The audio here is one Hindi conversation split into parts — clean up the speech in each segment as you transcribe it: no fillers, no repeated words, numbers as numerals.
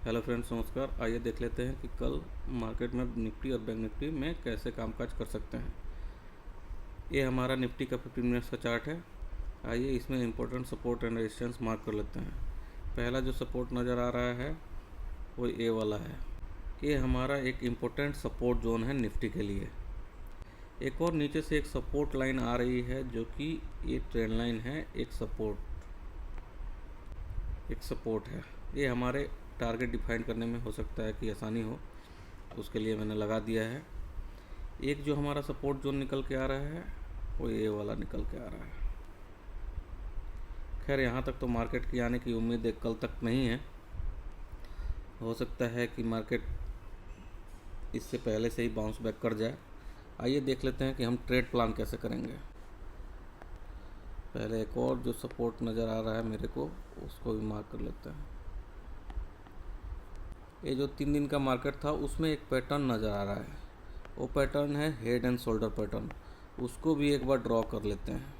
हेलो फ्रेंड्स, नमस्कार। आइए देख लेते हैं कि कल मार्केट में निफ्टी और बैंक निफ्टी में कैसे कामकाज कर सकते हैं। ये हमारा निफ्टी का 15 मिनट्स का चार्ट है। आइए इसमें important support and resistance mark कर लेते हैं। पहला जो सपोर्ट नज़र आ रहा है वो ए वाला है। ये हमारा एक इम्पोर्टेंट सपोर्ट जोन है निफ्टी के लिए। एक और नीचे से एक सपोर्ट लाइन आ रही है जो कि ये ट्रेंड लाइन है। एक सपोर्ट है। ये हमारे टारगेट डिफाइन करने में हो सकता है कि आसानी हो, उसके लिए मैंने लगा दिया है। एक जो हमारा सपोर्ट जोन निकल के आ रहा है वो ये वाला निकल के आ रहा है। खैर, यहाँ तक तो मार्केट की आने की उम्मीद एक कल तक नहीं है। हो सकता है कि मार्केट इससे पहले से ही बाउंस बैक कर जाए। आइए देख लेते हैं कि हम ट्रेड प्लान कैसे करेंगे। पहले एक और जो सपोर्ट नज़र आ रहा है मेरे को, उसको भी मार्क कर लेते हैं। ये जो 3 दिन का मार्केट था उसमें एक पैटर्न नज़र आ रहा है। वो पैटर्न है हेड एंड शोल्डर पैटर्न। उसको भी एक बार ड्रॉ कर लेते हैं।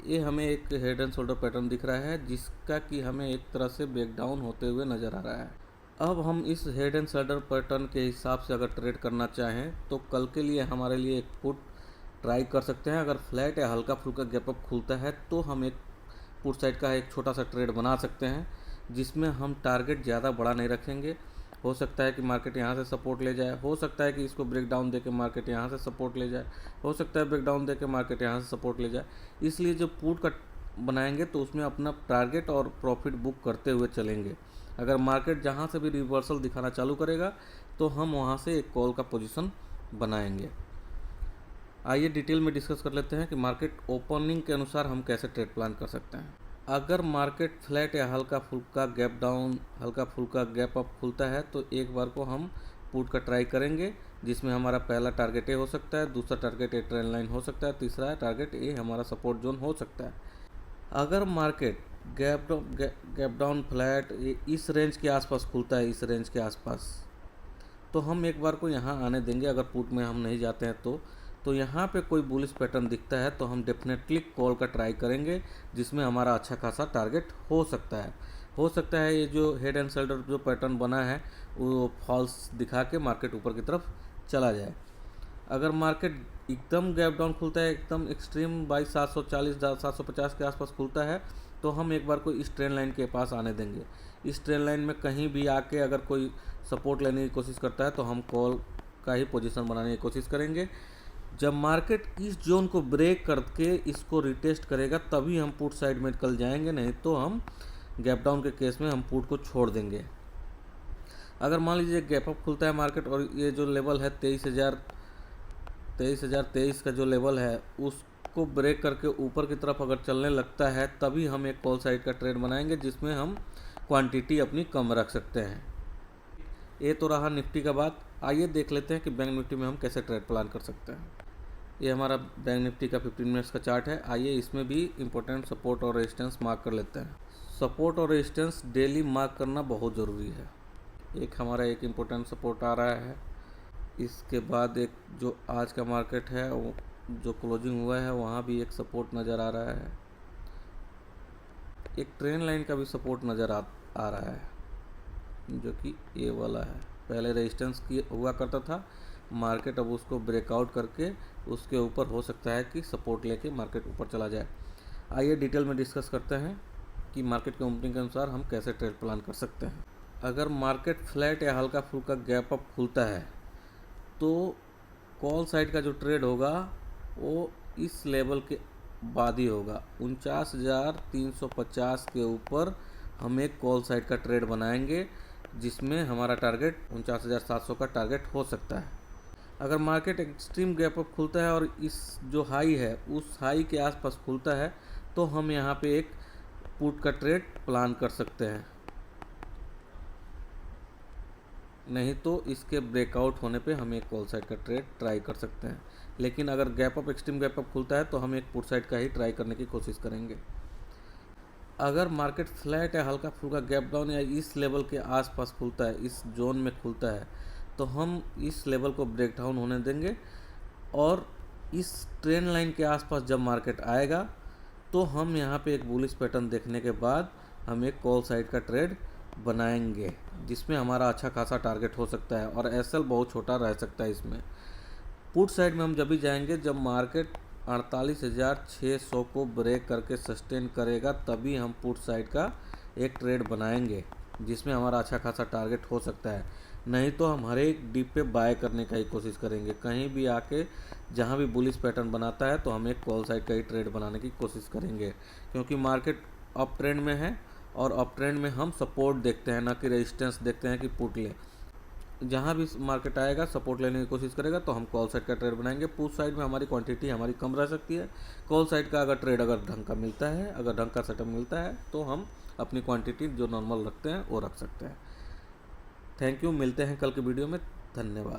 ये हमें एक हेड एंड शोल्डर पैटर्न दिख रहा है जिसका कि हमें एक तरह से ब्रेक डाउन होते हुए नज़र आ रहा है। अब हम इस हेड एंड शोल्डर पैटर्न के हिसाब से अगर ट्रेड करना चाहें तो कल के लिए हमारे लिए एक पुट ट्राई कर सकते हैं। अगर फ्लैट या हल्का फुल्का गैप अप खुलता है तो हम एक पुट साइड का एक छोटा सा ट्रेड बना सकते हैं, जिसमें हम टारगेट ज़्यादा बड़ा नहीं रखेंगे। हो सकता है कि मार्केट यहाँ से सपोर्ट ले जाए, हो सकता है कि इसको ब्रेक डाउन देके मार्केट यहाँ से सपोर्ट ले जाए, हो सकता है ब्रेक डाउन देके मार्केट यहाँ से सपोर्ट ले जाए। इसलिए जो पुट का बनाएंगे तो उसमें अपना टारगेट और प्रॉफिट बुक करते हुए चलेंगे। अगर मार्केट जहाँ से भी रिवर्सल दिखाना चालू करेगा तो हम वहाँ से एक कॉल का पोजीशन बनाएंगे। आइए डिटेल में डिस्कस कर लेते हैं कि मार्केट ओपनिंग के अनुसार हम कैसे ट्रेड प्लान कर सकते हैं। अगर मार्केट फ्लैट या हल्का फुल्का गैप डाउन, हल्का फुल्का गैप अप खुलता है तो एक बार को हम पुट का ट्राई करेंगे, जिसमें हमारा पहला टारगेट ए हो सकता है, दूसरा टारगेट ए ट्रेंड लाइन हो सकता है, तीसरा टारगेट ए हमारा सपोर्ट जोन हो सकता है। अगर मार्केट गैप डाउन फ्लैट इस रेंज के आसपास खुलता है, इस रेंज के आसपास, तो हम एक बार को यहाँ आने देंगे। अगर पुट में हम नहीं जाते हैं तो यहाँ पे कोई बुलिश पैटर्न दिखता है तो हम डेफिनेटली कॉल का ट्राई करेंगे, जिसमें हमारा अच्छा खासा टारगेट हो सकता है। ये जो हेड एंड शोल्डर जो पैटर्न बना है वो फॉल्स दिखा के मार्केट ऊपर की तरफ चला जाए। अगर मार्केट एकदम गैप डाउन खुलता है, एकदम एक्सट्रीम 2240 750 के आसपास खुलता है, तो हम एक बार को इस ट्रेंड लाइन के पास आने देंगे। इस ट्रेंड लाइन में कहीं भी आके अगर कोई सपोर्ट लेने की कोशिश करता है तो हम कॉल का ही पोजीशन बनाने की कोशिश करेंगे। जब मार्केट इस जोन को ब्रेक करके इसको रिटेस्ट करेगा तभी हम पुट साइड में कल जाएंगे, नहीं तो हम गैप डाउन के केस में हम पुट को छोड़ देंगे। अगर मान लीजिए गैप अप खुलता है मार्केट और ये जो लेवल है 23,023 का जो लेवल है उसको ब्रेक करके ऊपर की तरफ अगर चलने लगता है तभी हम एक कॉल साइड का ट्रेड बनाएंगे, जिसमें हम क्वांटिटी अपनी कम रख सकते हैं। ये तो रहा निफ्टी का बात। आइए देख लेते हैं कि बैंक निफ्टी में हम कैसे ट्रेड प्लान कर सकते हैं। ये हमारा बैंक निफ्टी का 15 मिनट्स का चार्ट है। आइए इसमें भी इंपॉर्टेंट सपोर्ट और रेजिस्टेंस मार्क कर लेते हैं। सपोर्ट और रेजिस्टेंस डेली मार्क करना बहुत ज़रूरी है। एक इम्पोर्टेंट सपोर्ट आ रहा है, इसके बाद एक जो आज का मार्केट है वो जो क्लोजिंग हुआ है वहाँ भी एक सपोर्ट नज़र आ रहा है। एक ट्रेंड लाइन का भी सपोर्ट नज़र आ रहा है जो कि ये वाला है। पहले रेजिस्टेंस की हुआ करता था, मार्केट अब उसको ब्रेकआउट करके उसके ऊपर हो सकता है कि सपोर्ट लेके मार्केट ऊपर चला जाए। आइए डिटेल में डिस्कस करते हैं कि मार्केट के ओपनिंग के अनुसार हम कैसे ट्रेड प्लान कर सकते हैं। अगर मार्केट फ्लैट या हल्का फुल्का गैप अप खुलता है तो कॉल साइड का जो ट्रेड होगा वो इस लेवल के बाद ही होगा। 49,350 के ऊपर हम एक कॉल साइड का ट्रेड बनाएंगे, जिसमें हमारा टारगेट 49,700 का टारगेट हो सकता है। अगर मार्केट एक्सट्रीम गैप अप खुलता है और इस जो हाई है उस हाई के आसपास खुलता है तो हम यहाँ पे एक पुट का ट्रेड प्लान कर सकते हैं, नहीं तो इसके ब्रेकआउट होने पे हम एक कॉल साइड का ट्रेड ट्राई कर सकते हैं। लेकिन अगर gap up extreme gap up खुलता है तो हम एक पुट साइड का ही ट्राई करने की कोशिश करेंगे। अगर मार्केट फ्लैट या हल्का फुल्का गैप डाउन या इस लेवल के आसपास खुलता है, इस जोन में खुलता है, तो हम इस लेवल को ब्रेक डाउन होने देंगे। और इस ट्रेंड लाइन के आसपास जब मार्केट आएगा तो हम यहाँ पे एक बुलिश पैटर्न देखने के बाद हम एक कॉल साइड का ट्रेड बनाएंगे, जिसमें हमारा अच्छा खासा टारगेट हो सकता है और एसएल बहुत छोटा रह सकता है इसमें। पुट साइड में हम जब भी जाएंगे जब मार्केट 48,600 को ब्रेक करके सस्टेन करेगा, तभी हम पुट साइड का एक ट्रेड बनाएंगे जिसमें हमारा अच्छा खासा टारगेट हो सकता है। नहीं तो हम हर एक डिप पे बाय करने का ही कोशिश करेंगे। कहीं भी आके जहाँ भी बुलिश पैटर्न बनाता है तो हम एक कॉल साइड का ही ट्रेड बनाने की कोशिश करेंगे, क्योंकि मार्केट अप ट्रेंड में है और अप ट्रेंड में हम सपोर्ट देखते हैं, ना कि रेजिस्टेंस देखते हैं कि पुट ले। जहाँ भी मार्केट आएगा सपोर्ट लेने की कोशिश करेगा तो हम कॉल साइड का ट्रेड बनाएंगे। पुट साइड में हमारी क्वांटिटी हमारी कम रह सकती है। कॉल साइड का अगर ट्रेड अगर ढंग का मिलता है, अगर ढंग का सेटअप मिलता है तो हम अपनी क्वांटिटी जो नॉर्मल रखते हैं वो रख सकते हैं। थैंक यू, मिलते हैं कल के वीडियो में। धन्यवाद।